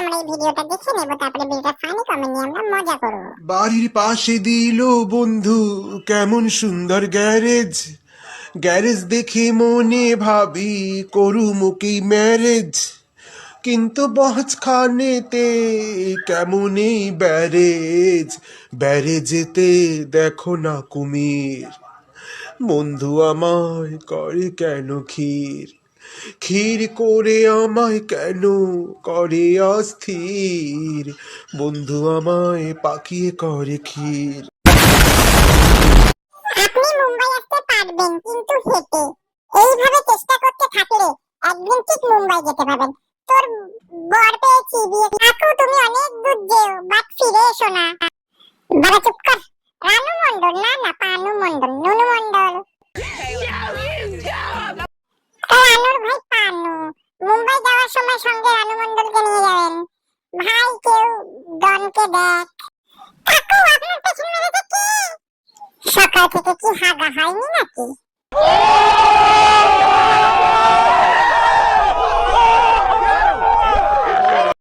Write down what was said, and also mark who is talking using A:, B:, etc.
A: আমরা এই ভিডিওটা দেখে নেব, তারপরে ভিডিওটা ফানি কমেন্ট নিয়ে আমরা মজা করব।
B: বাড়ির পাশে দিল বন্ধু কেমন সুন্দর গ্যারেজ, গ্যারেজ দেখে মনে ভাবি করুমুকি ম্যারেজ, কিন্তু মাঝখানেতে কেমন এই ব্যারেজ, ব্যারেজেতে দেখো না কুমির। বন্ধু আমায় করে কেন ক্ষীর, ক্ষীর করে আমায় কেন করে অস্থির, বন্ধু আমায় পাকিয়ে করে ক্ষীর।
A: আপনি মুম্বাই আসতে পারবেন, কিন্তু হেঁটে। এইভাবে চেষ্টা করতে থাকলে একদিন ঠিক মুম্বাই যেতে পারবেন। তোর বর পেয়েছি, বিয়ে থাকো, তুমি অনেক দূর যেও, বাট ফিরে এসো না। বাবা চুপ কর। রানু মণ্ডল না, না পানু মণ্ডল, নুনু মণ্ডল। রানুর ভাই পানু। মুম্বাই যাওয়ার সময় সঙ্গে রানু মণ্ডলকে নিয়ে যাবেন। ভাই কেউ ডনকে দেখ। কাকু আপনার পেছন মেরেছে কে? সকাল থেকে কি হাগা হয়নি নাকি?